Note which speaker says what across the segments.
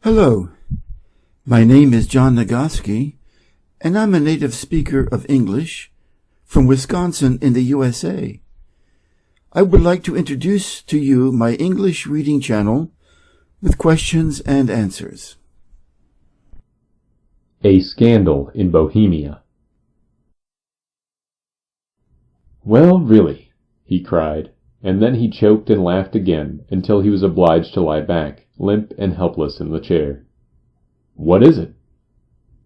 Speaker 1: Hello, my name is John Nagoski, and I'm a native speaker of English from Wisconsin in the USA. I would like to introduce to you my English reading channel with questions and answers.
Speaker 2: A Scandal in Bohemia. "Well, really," he cried, and then he choked and laughed again until he was obliged to lie back, limp and helpless in the chair. "What is it?"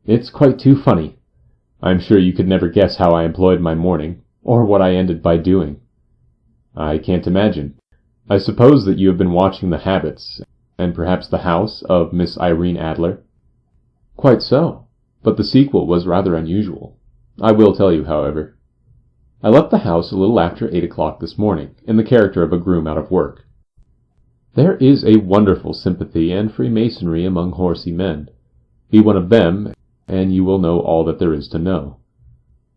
Speaker 2: "It's quite too funny. I'm sure you could never guess how I employed my morning, or what I ended by doing." "I can't imagine. I suppose that you have been watching the habits, and perhaps the house, of Miss Irene Adler?" "Quite so, but the sequel was rather unusual. I will tell you, however. I left the house a little after 8 o'clock this morning, in the character of a groom out of work. There is a wonderful sympathy and freemasonry among horsey men. Be one of them, and you will know all that there is to know.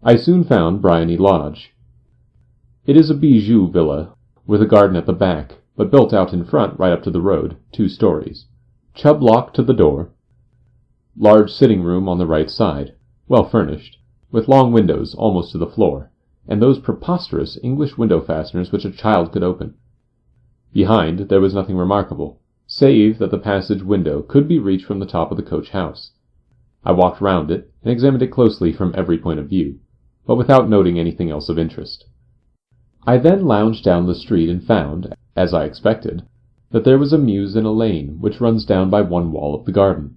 Speaker 2: I soon found Bryony Lodge. It is a bijou villa, with a garden at the back, but built out in front right up to the road, 2 stories. Chubb lock to the door. Large sitting room on the right side, well furnished, with long windows almost to the floor, and those preposterous English window fasteners which a child could open. Behind there was nothing remarkable, save that the passage window could be reached from the top of the coach house. I walked round it and examined it closely from every point of view, but without noting anything else of interest. I then lounged down the street and found, as I expected, that there was a mews in a lane which runs down by one wall of the garden.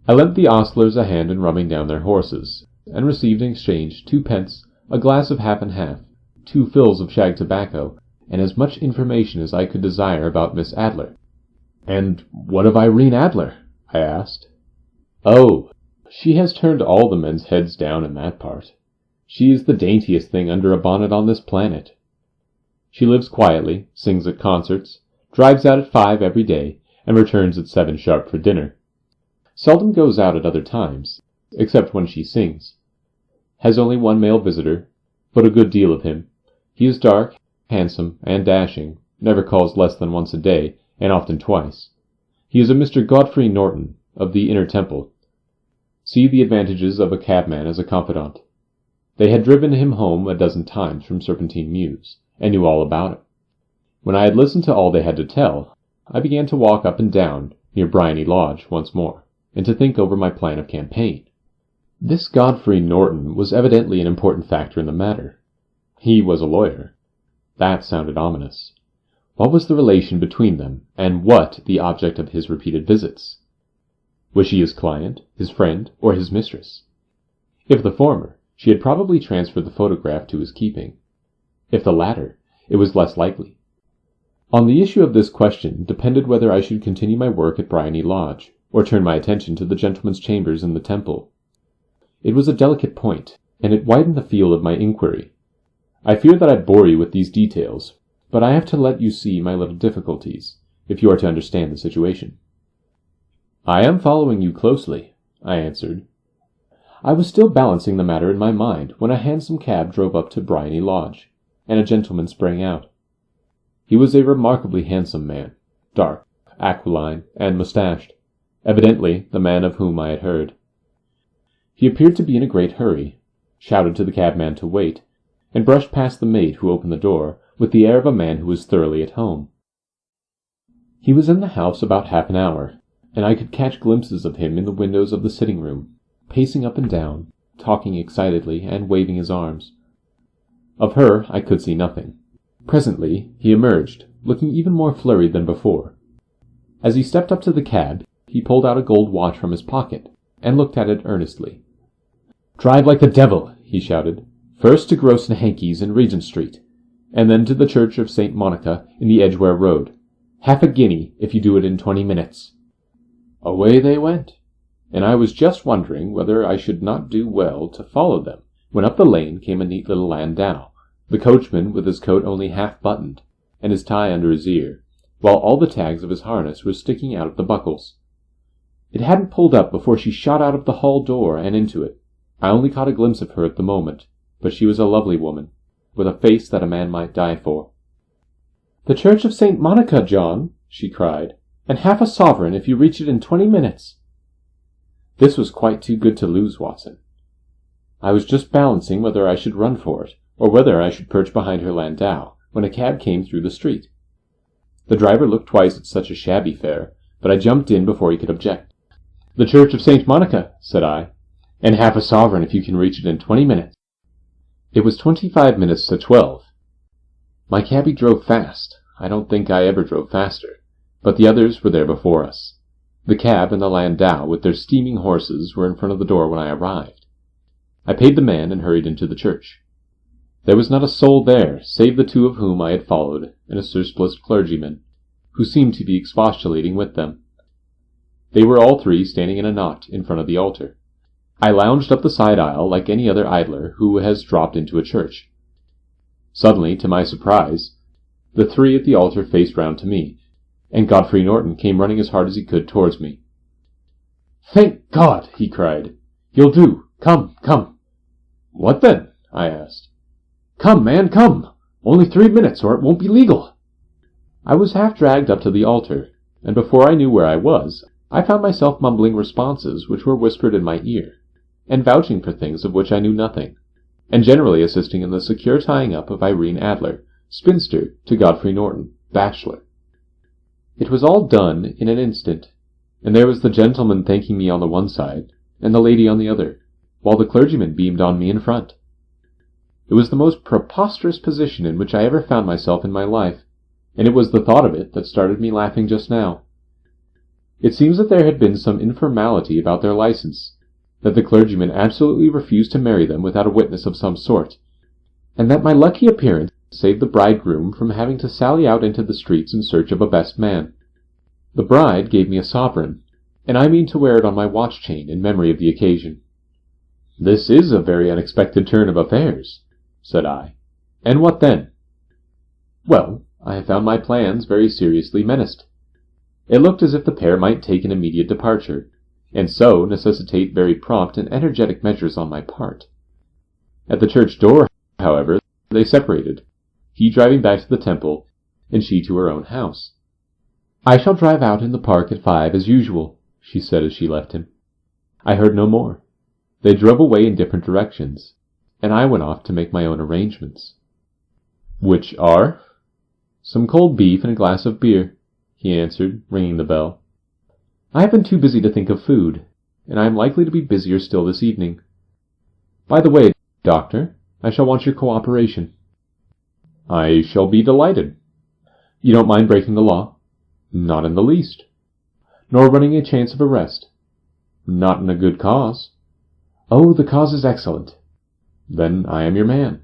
Speaker 2: I lent the ostlers a hand in rubbing down their horses, and received in exchange 2 pence, a glass of half and half, 2 fills of shag tobacco, and as much information as I could desire about Miss Adler. "And what of Irene Adler?" I asked. "Oh, she has turned all the men's heads down in that part. She is the daintiest thing under a bonnet on this planet. She lives quietly, sings at concerts, drives out at 5 every day, and returns at 7 sharp for dinner. Seldom goes out at other times, except when she sings. Has only one male visitor, but a good deal of him. He is dark, handsome, and dashing, never calls less than once a day, and often twice. He is a Mr. Godfrey Norton, of the Inner Temple. See the advantages of a cabman as a confidant. They had driven him home a dozen times from Serpentine Mews, and knew all about it. When I had listened to all they had to tell, I began to walk up and down near Bryony Lodge once more, and to think over my plan of campaign. This Godfrey Norton was evidently an important factor in the matter. He was a lawyer. That sounded ominous. What was the relation between them, and what the object of his repeated visits? Was she his client, his friend, or his mistress? If the former, she had probably transferred the photograph to his keeping. If the latter, it was less likely. On the issue of this question depended whether I should continue my work at Bryony Lodge, or turn my attention to the gentlemen's chambers in the Temple. It was a delicate point, and it widened the field of my inquiry. I fear that I bore you with these details, but I have to let you see my little difficulties, if you are to understand the situation. "I am following you closely," I answered. I was still balancing the matter in my mind when a hansom cab drove up to Bryony Lodge, and a gentleman sprang out. He was a remarkably handsome man, dark, aquiline, and moustached, evidently the man of whom I had heard. He appeared to be in a great hurry, shouted to the cabman to wait, and brushed past the maid who opened the door with the air of a man who was thoroughly at home. He was in the house about half an hour, and I could catch glimpses of him in the windows of the sitting-room, pacing up and down, talking excitedly, and waving his arms. Of her I could see nothing. Presently he emerged, looking even more flurried than before. As he stepped up to the cab, he pulled out a gold watch from his pocket, and looked at it earnestly. "Drive like the devil," he shouted. "First to Gross and Hankey's in Regent Street, and then to the Church of St. Monica in the Edgware Road. Half a guinea if you do it in 20 minutes. Away they went, and I was just wondering whether I should not do well to follow them, when up the lane came a neat little landau, the coachman with his coat only half buttoned, and his tie under his ear, while all the tags of his harness were sticking out of the buckles. It hadn't pulled up before she shot out of the hall door and into it. I only caught a glimpse of her at the moment, but she was a lovely woman, with a face that a man might die for. "The Church of St. Monica, John!" she cried, And half a sovereign if you reach it in 20 minutes. This was quite too good to lose, Watson. I was just balancing whether I should run for it, or whether I should perch behind her landau, when a cab came through the street. The driver looked twice at such a shabby fare, but I jumped in before he could object. "The Church of St. Monica," said I, "and half a sovereign if you can reach it in 20 minutes. It was 25 minutes to 12. My cabby drove fast. I don't think I ever drove faster, but the others were there before us. The cab and the landau with their steaming horses were in front of the door when I arrived. I paid the man and hurried into the church. There was not a soul there, save the two of whom I had followed, and a surpliced clergyman, who seemed to be expostulating with them. They were all three standing in a knot in front of the altar. I lounged up the side aisle like any other idler who has dropped into a church. Suddenly, to my surprise, the three at the altar faced round to me, and Godfrey Norton came running as hard as he could towards me. "Thank God!" he cried. "You'll do. Come, come." "What then?" I asked. "Come, man, come! Only 3 minutes, or it won't be legal." I was half dragged up to the altar, and before I knew where I was, I found myself mumbling responses which were whispered in my ear, and vouching for things of which I knew nothing, and generally assisting in the secure tying up of Irene Adler, spinster, to Godfrey Norton, bachelor. It was all done in an instant, and there was the gentleman thanking me on the one side, and the lady on the other, while the clergyman beamed on me in front. It was the most preposterous position in which I ever found myself in my life, and it was the thought of it that started me laughing just now. It seems that there had been some informality about their license, that the clergyman absolutely refused to marry them without a witness of some sort, and that my lucky appearance saved the bridegroom from having to sally out into the streets in search of a best man. The bride gave me a sovereign, and I mean to wear it on my watch chain in memory of the occasion. "This is a very unexpected turn of affairs," said I. "And what then?" "Well, I have found my plans very seriously menaced. It looked as if the pair might take an immediate departure, and so necessitate very prompt and energetic measures on my part. At the church door, however, they separated, he driving back to the temple, and she to her own house. "I shall drive out in the park at 5 as usual," she said as she left him. I heard no more. They drove away in different directions, and I went off to make my own arrangements. "Which are?" "Some cold beef and a glass of beer," he answered, ringing the bell. "I have been too busy to think of food, and I am likely to be busier still this evening. By the way, Doctor, I shall want your cooperation." "I shall be delighted." "You don't mind breaking the law?" "Not in the least." "Nor running a chance of arrest?" "Not in a good cause." "Oh, the cause is excellent." "Then I am your man."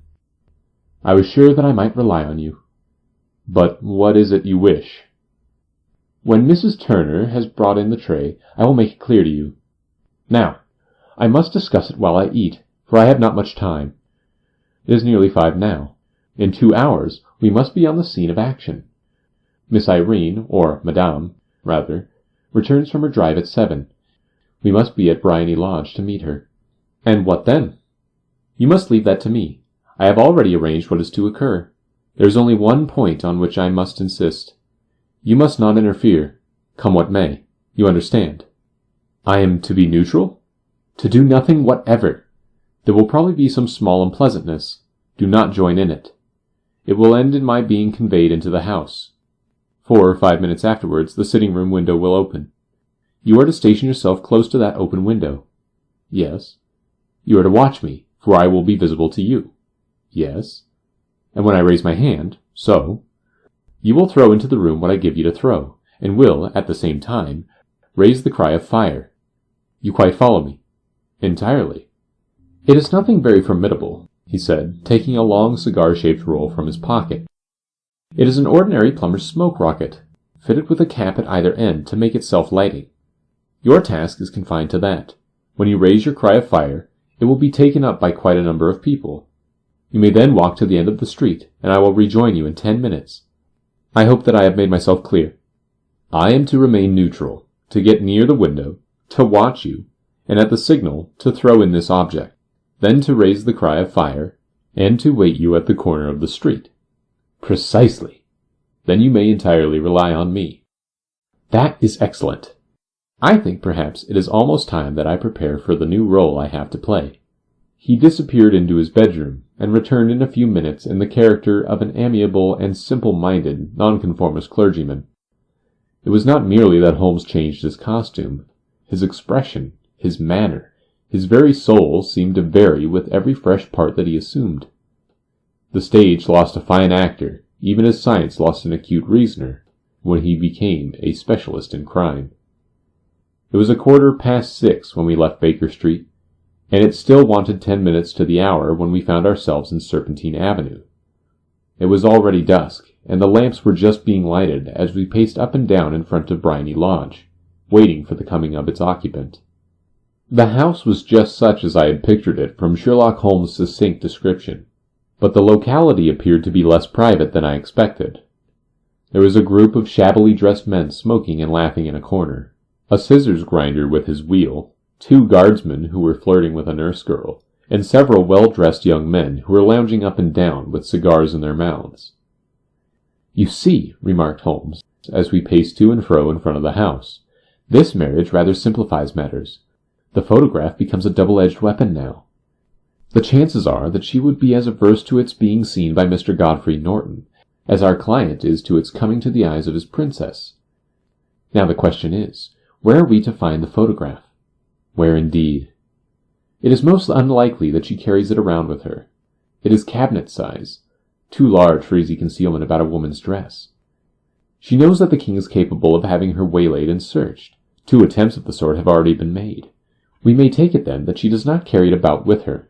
Speaker 2: "I was sure that I might rely on you." "But what is it you wish?" "When Mrs. Turner has brought in the tray, I will make it clear to you. Now, I must discuss it while I eat, for I have not much time. It is nearly 5 now. In 2 hours we must be on the scene of action. Miss Irene, or Madame, rather, returns from her drive at 7. We must be at Bryony Lodge to meet her." "And what then?" "You must leave that to me. I have already arranged what is to occur. There is only one point on which I must insist. You must not interfere, come what may. You understand?" "I am to be neutral?" "To do nothing whatever. There will probably be some small unpleasantness. Do not join in it. It will end in my being conveyed into the house. 4 or 5 minutes afterwards the sitting-room window will open. You are to station yourself close to that open window." "Yes." "You are to watch me, for I will be visible to you." "Yes." "And when I raise my hand, so, you will throw into the room what I give you to throw, and will, at the same time, raise the cry of fire. You quite follow me?" "Entirely." "It is nothing very formidable," he said, taking a long cigar-shaped roll from his pocket. "It is an ordinary plumber's smoke rocket, fitted with a cap at either end to make it self-lighting. Your task is confined to that. When you raise your cry of fire, it will be taken up by quite a number of people. You may then walk to the end of the street, and I will rejoin you in 10 minutes. I hope that I have made myself clear. I am to remain neutral, to get near the window, to watch you, and at the signal to throw in this object, then to raise the cry of fire, and to wait you at the corner of the street." "Precisely. Then you may entirely rely on me." That is excellent. I think perhaps it is almost time that I prepare for the new role I have to play." He disappeared into his bedroom, and returned in a few minutes in the character of an amiable and simple-minded nonconformist clergyman. It was not merely that Holmes changed his costume. His expression, his manner, his very soul seemed to vary with every fresh part that he assumed. The stage lost a fine actor, even as science lost an acute reasoner, when he became a specialist in crime. It was 6:15 when we left Baker Street, and it still wanted 10 minutes to the hour when we found ourselves in Serpentine Avenue. It was already dusk, and the lamps were just being lighted as we paced up and down in front of Briony Lodge, waiting for the coming of its occupant. The house was just such as I had pictured it from Sherlock Holmes' succinct description, but the locality appeared to be less private than I expected. There was a group of shabbily dressed men smoking and laughing in a corner, a scissors grinder with his wheel, 2 guardsmen who were flirting with a nurse girl, and several well-dressed young men who were lounging up and down with cigars in their mouths. "You see," remarked Holmes, as we paced to and fro in front of the house, "this marriage rather simplifies matters. The photograph becomes a double-edged weapon now. The chances are that she would be as averse to its being seen by Mr. Godfrey Norton as our client is to its coming to the eyes of his princess. Now the question is, where are we to find the photograph? Where indeed? It is most unlikely that she carries it around with her. It is cabinet size, too large for easy concealment about a woman's dress. She knows that the king is capable of having her waylaid and searched. 2 attempts of the sort have already been made. We may take it, then, that she does not carry it about with her."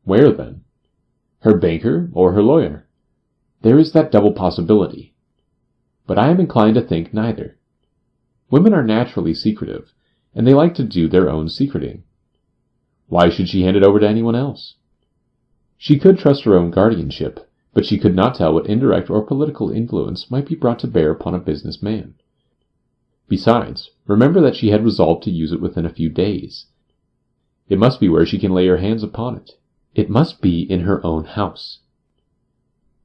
Speaker 2: "Where, then? Her banker or her lawyer? There is that double possibility. But I am inclined to think neither. Women are naturally secretive, and they like to do their own secreting. Why should she hand it over to anyone else? She could trust her own guardianship, but she could not tell what indirect or political influence might be brought to bear upon a business man. Besides, remember that she had resolved to use it within a few days. It must be where she can lay her hands upon it. It must be in her own house."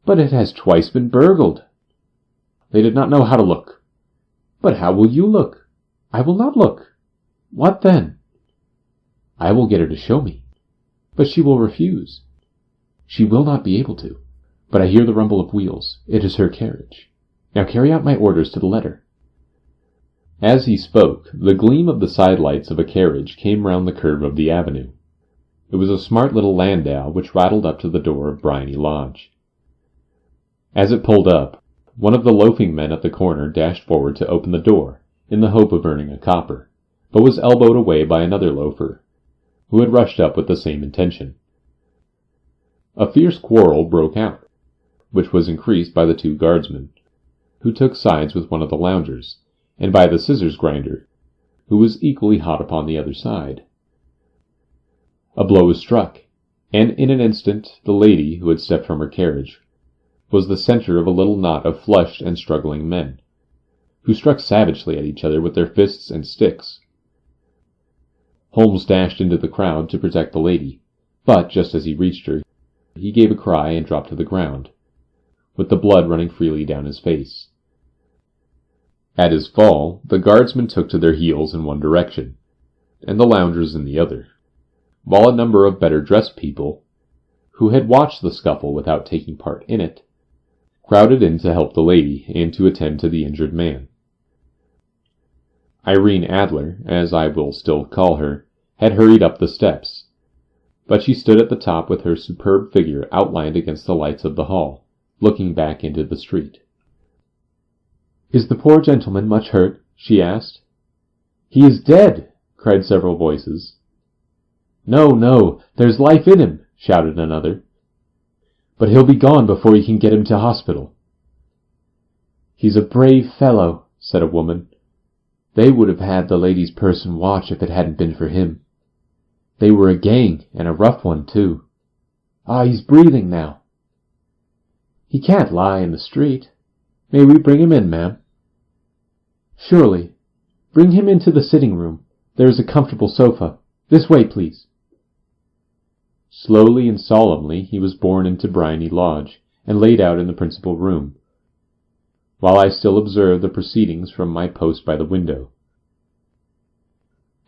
Speaker 2: "But it has twice been burgled." "They did not know how to look." "But how will you look?" "I will not look." "What then?" "I will get her to show me." "But she will refuse." "She will not be able to. But I hear the rumble of wheels. It is her carriage. Now carry out my orders to the letter." As he spoke, the gleam of the side lights of a carriage came round the curve of the avenue. It was a smart little landau which rattled up to the door of Briony Lodge. As it pulled up, one of the loafing men at the corner dashed forward to open the door, in the hope of earning a copper, but was elbowed away by another loafer, who had rushed up with the same intention. A fierce quarrel broke out, which was increased by the 2 guardsmen, who took sides with one of the loungers, and by the scissors grinder, who was equally hot upon the other side. A blow was struck, and in an instant the lady, who had stepped from her carriage, was the centre of a little knot of flushed and struggling men, who struck savagely at each other with their fists and sticks. Holmes dashed into the crowd to protect the lady, but just as he reached her, he gave a cry and dropped to the ground, with the blood running freely down his face. At his fall, the guardsmen took to their heels in one direction, and the loungers in the other, while a number of better-dressed people, who had watched the scuffle without taking part in it, crowded in to help the lady and to attend to the injured man. Irene Adler, as I will still call her, had hurried up the steps, but she stood at the top with her superb figure outlined against the lights of the hall, looking back into the street. "Is the poor gentleman much hurt?" she asked. "He is dead!" cried several voices. "No, no, there's life in him!" shouted another. "But he'll be gone before you can get him to hospital." "He's a brave fellow," said a woman. "They would have had the lady's person watch if it hadn't been for him. They were a gang, and a rough one, too. Ah, he's breathing now." "He can't lie in the street. May we bring him in, ma'am?" "Surely. Bring him into the sitting-room. There is a comfortable sofa. This way, please." Slowly and solemnly he was borne into Briony Lodge, and laid out in the principal room. while I still observed the proceedings from my post by the window.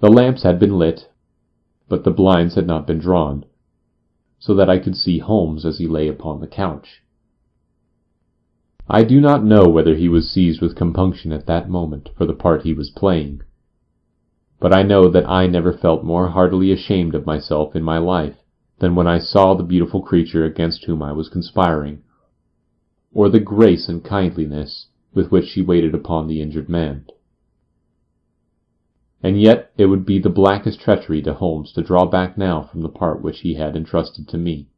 Speaker 2: The lamps had been lit, but the blinds had not been drawn, so that I could see Holmes as he lay upon the couch. I do not know whether he was seized with compunction at that moment for the part he was playing, but I know that I never felt more heartily ashamed of myself in my life than when I saw the beautiful creature against whom I was conspiring, or the grace and kindliness with which she waited upon the injured man. And yet it would be the blackest treachery to Holmes to draw back now from the part which he had entrusted to me.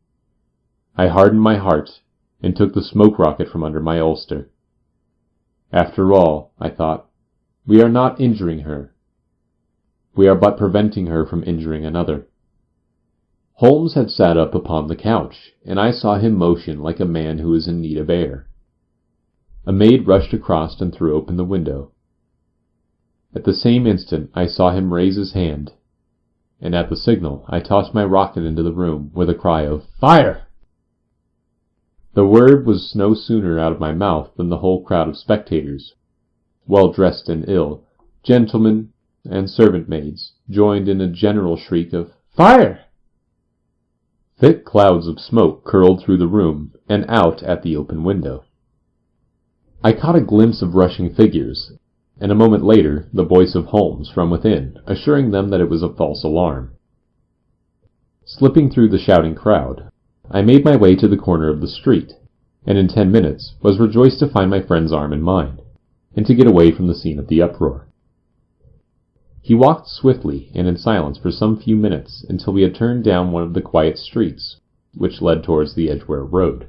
Speaker 2: I hardened my heart and took the smoke rocket from under my ulster. After all, I thought, we are not injuring her. We are but preventing her from injuring another. Holmes had sat up upon the couch, and I saw him motion like a man who is in need of air. A maid rushed across and threw open the window. At the same instant I saw him raise his hand, and at the signal I tossed my rocket into the room with a cry of "Fire!" The word was no sooner out of my mouth than the whole crowd of spectators, well dressed and ill, gentlemen and servant maids, joined in a general shriek of "Fire!" Thick clouds of smoke curled through the room and out at the open window. I caught a glimpse of rushing figures, and a moment later the voice of Holmes from within, assuring them that it was a false alarm. Slipping through the shouting crowd, I made my way to the corner of the street, and in 10 minutes was rejoiced to find my friend's arm in mine, and to get away from the scene of the uproar. He walked swiftly and in silence for some few minutes until we had turned down one of the quiet streets which led towards the Edgware Road.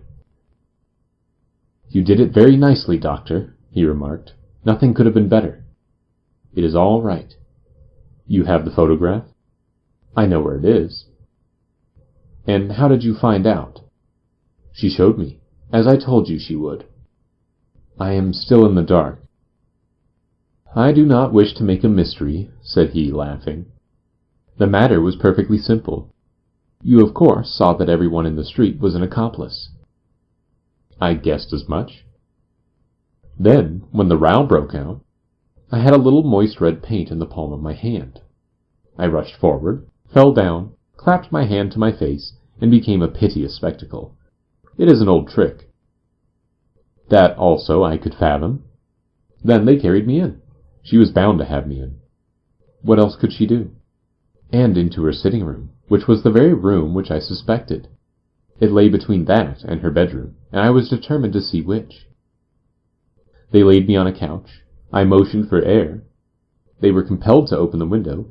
Speaker 2: "You did it very nicely, Doctor," he remarked. "Nothing could have been better. It is all right. You have the photograph?" "I know where it is." "And how did you find out?" "She showed me, as I told you she would." "I am still in the dark." "I do not wish to make a mystery," said he, laughing. "The matter was perfectly simple. You, of course, saw that everyone in the street was an accomplice." "I guessed as much." "Then, when the row broke out, I had a little moist red paint in the palm of my hand. I rushed forward, fell down, clapped my hand to my face, and became a piteous spectacle. It is an old trick. That also I could fathom. Then they carried me in. She was bound to have me in. What else could she do? And into her sitting room, which was the very room which I suspected. It lay between that and her bedroom, and I was determined to see which. They laid me on a couch. I motioned for air. They were compelled to open the window,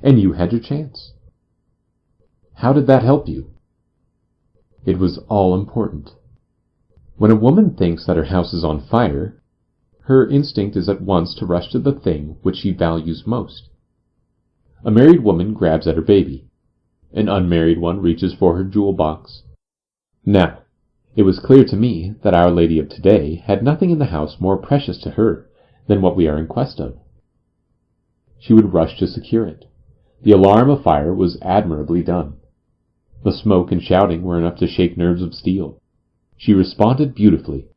Speaker 2: and you had your chance. How did that help you? It was all important. When a woman thinks that her house is on fire, her instinct is at once to rush to the thing which she values most. A married woman grabs at her baby. An unmarried one reaches for her jewel box. Now, it was clear to me that Our Lady of today had nothing in the house more precious to her than what we are in quest of. She would rush to secure it. The alarm of fire was admirably done. The smoke and shouting were enough to shake nerves of steel. She responded beautifully.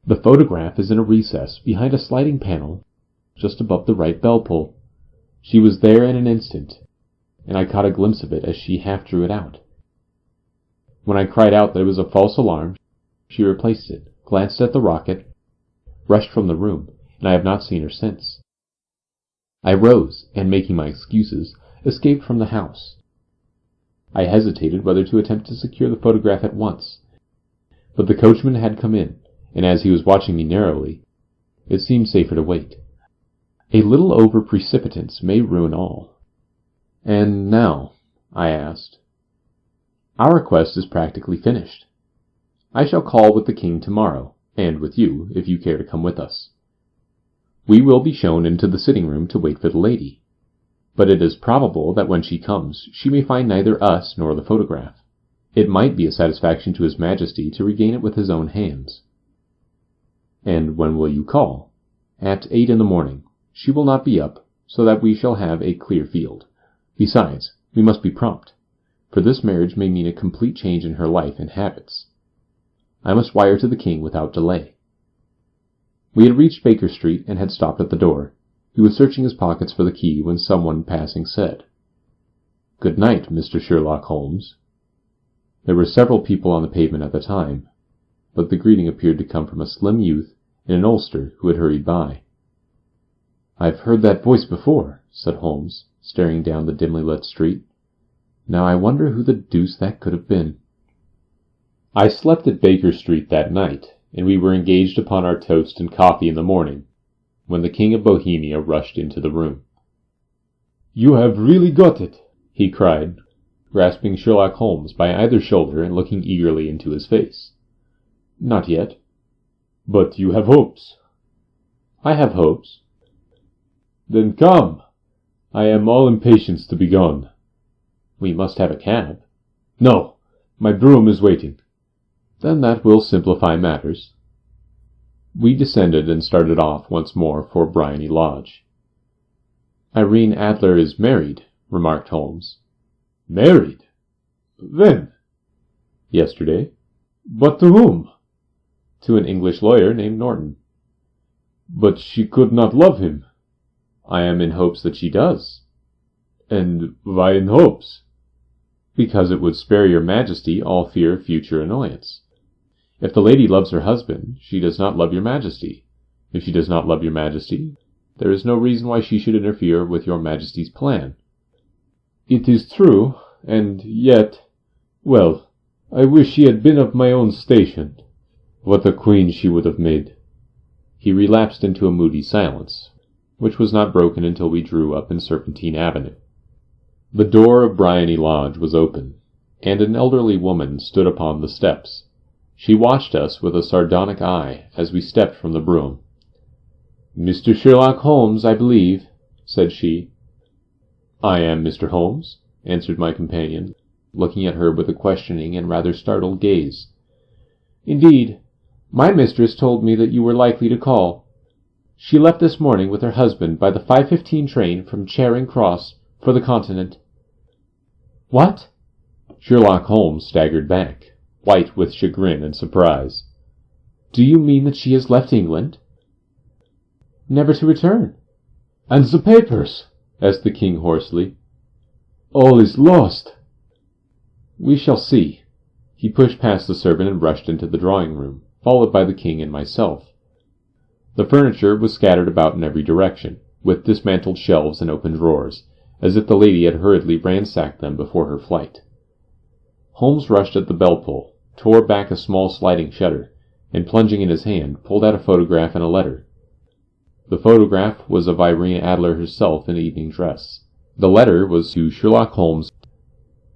Speaker 2: The photograph is in a recess behind a sliding panel just above the right bell pull. She was there in an instant, and I caught a glimpse of it as she half drew it out. When I cried out that it was a false alarm, she replaced it, glanced at the rocket, rushed from the room, and I have not seen her since. I rose, and making my excuses, escaped from the house. I hesitated whether to attempt to secure the photograph at once, but the coachman had come in, and as he was watching me narrowly, it seemed safer to wait. A little over-precipitance may ruin all. "And now?" I asked. "Our quest is practically finished. I shall call with the king tomorrow, and with you, if you care to come with us. We will be shown into the sitting-room to wait for the lady, but it is probable that when she comes she may find neither us nor the photograph. It might be a satisfaction to His Majesty to regain it with his own hands." "And when will you call?" "At 8 in the morning. She will not be up, so that we shall have a clear field. Besides, we must be prompt, for this marriage may mean a complete change in her life and habits. I must wire to the king without delay." We had reached Baker Street and had stopped at the door. He was searching his pockets for the key when someone passing said, "Good night, Mr. Sherlock Holmes." There were several people on the pavement at the time, but the greeting appeared to come from a slim youth in an ulster who had hurried by. "I've heard that voice before," said Holmes, staring down the dimly lit street. "Now I wonder who the deuce that could have been." I slept at Baker Street that night, and we were engaged upon our toast and coffee in the morning, when the King of Bohemia rushed into the room. "You have really got it," he cried, grasping Sherlock Holmes by either shoulder and looking eagerly into his face. "Not yet." "But you have hopes." "I have hopes." "Then come. I am all impatience to be gone." "We must have a cab." "No, my brougham is waiting." "Then that will simplify matters." We descended and started off once more for Briony Lodge. "Irene Adler is married," remarked Holmes. "Married? When?" "Yesterday." "But to whom?" "To an English lawyer named Norton." "But she could not love him." "I am in hopes that she does." "And why in hopes?" "Because it would spare your Majesty all fear of future annoyance. If the lady loves her husband, she does not love your Majesty. If she does not love your Majesty, there is no reason why she should interfere with your Majesty's plan." "It is true, and yet... Well, I wish she had been of my own station. What a queen she would have made." He relapsed into a moody silence, which was not broken until we drew up in Serpentine Avenue. The door of Briony Lodge was open, and an elderly woman stood upon the steps. She watched us with a sardonic eye as we stepped from the brougham. "Mr. Sherlock Holmes, I believe," said she. "I am Mr. Holmes," answered my companion, looking at her with a questioning and rather startled gaze. "Indeed, my mistress told me that you were likely to call. She left this morning with her husband by the 5:15 train from Charing Cross for the Continent." "What?" Sherlock Holmes staggered back, white with chagrin and surprise. "Do you mean that she has left England?" "Never to return." "And the papers?" asked the king hoarsely. "All is lost." "We shall see." He pushed past the servant and rushed into the drawing-room, followed by the king and myself. The furniture was scattered about in every direction, with dismantled shelves and open drawers, as if the lady had hurriedly ransacked them before her flight. Holmes rushed at the bell-pull, tore back a small sliding shutter, and plunging in his hand, pulled out a photograph and a letter. The photograph was of Irene Adler herself in evening dress. The letter was to Sherlock Holmes.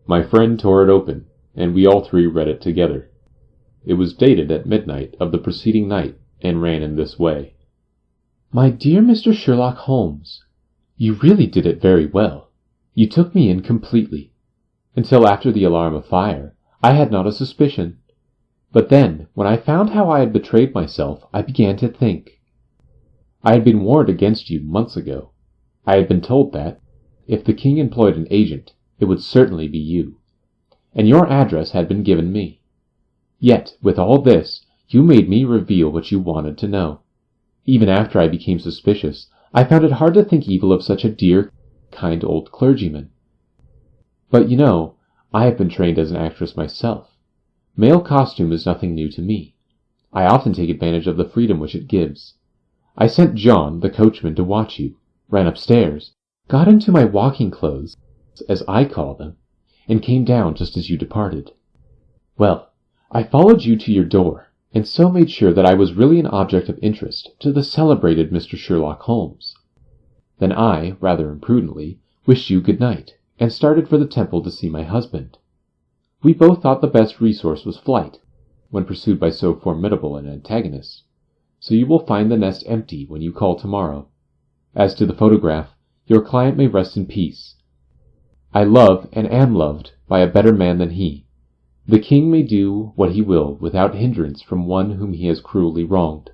Speaker 2: My friend tore it open, and we all three read it together. It was dated at midnight of the preceding night, and ran in this way. "My dear Mr. Sherlock Holmes, you really did it very well. You took me in completely. Until after the alarm of fire, I had not a suspicion. But then, when I found how I had betrayed myself, I began to think. I had been warned against you months ago. I had been told that, if the king employed an agent, it would certainly be you. And your address had been given me. Yet, with all this, you made me reveal what you wanted to know. Even after I became suspicious, I found it hard to think evil of such a dear, kind old clergyman. But you know, I have been trained as an actress myself. Male costume is nothing new to me. I often take advantage of the freedom which it gives. I sent John, the coachman, to watch you, ran upstairs, got into my walking clothes, as I call them, and came down just as you departed. Well, I followed you to your door, and so made sure that I was really an object of interest to the celebrated Mr. Sherlock Holmes. Then I, rather imprudently, wished you good night, and started for the temple to see my husband. We both thought the best resource was flight, when pursued by so formidable an antagonist, so you will find the nest empty when you call tomorrow. As to the photograph, your client may rest in peace. I love and am loved by a better man than he. The king may do what he will without hindrance from one whom he has cruelly wronged.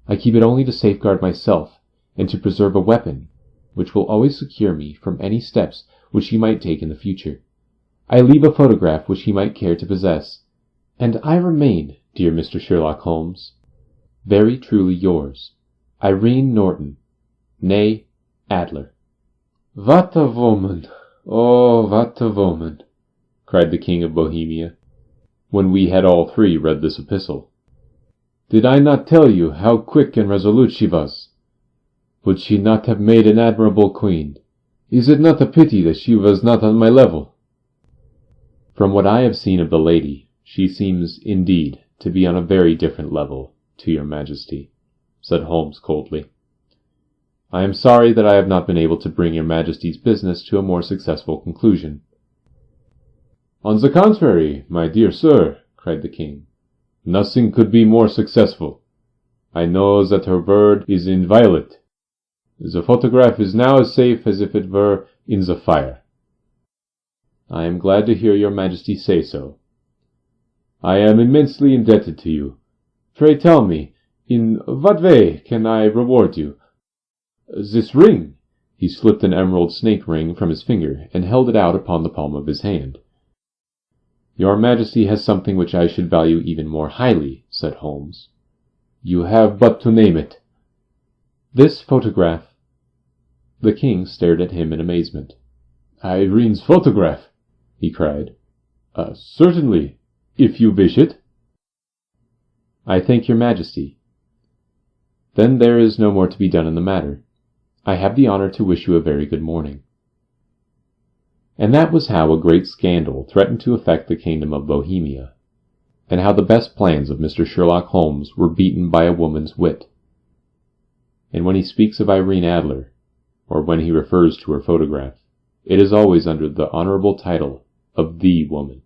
Speaker 2: I keep it only to safeguard myself and to preserve a weapon which will always secure me from any steps which he might take in the future. I leave a photograph which he might care to possess, and I remain, dear Mr. Sherlock Holmes, Very truly yours, Irene Norton, née Adler.
Speaker 3: What a woman! Oh, what a woman!
Speaker 2: Cried the King of Bohemia, when we had all three read this epistle.
Speaker 3: Did I not tell you how quick and resolute she was? Would she not have made an admirable queen? Is it not a pity that she was not on my level?
Speaker 2: From what I have seen of the lady, she seems, indeed, to be on a very different level to your Majesty, said Holmes coldly. I am sorry that I have not been able to bring your Majesty's business to a more successful conclusion.
Speaker 3: On the contrary, my dear sir, cried the king, nothing could be more successful. I know that her word is inviolate. The photograph is now as safe as if it were in the fire.
Speaker 2: I am glad to hear your Majesty say so.
Speaker 3: I am immensely indebted to you. Pray tell me, in what way can I reward you? This ring.
Speaker 2: He slipped an emerald snake ring from his finger and held it out upon the palm of his hand. Your Majesty has something which I should value even more highly, said Holmes.
Speaker 3: You have but to name it.
Speaker 2: This photograph. The king stared at him in amazement.
Speaker 3: Irene's photograph, he cried. Certainly, if you wish it.
Speaker 2: I thank your Majesty. Then there is no more to be done in the matter. I have the honor to wish you a very good morning. And that was how a great scandal threatened to affect the kingdom of Bohemia, and how the best plans of Mr. Sherlock Holmes were beaten by a woman's wit. And when he speaks of Irene Adler, or when he refers to her photograph, it is always under the honorable title of the woman.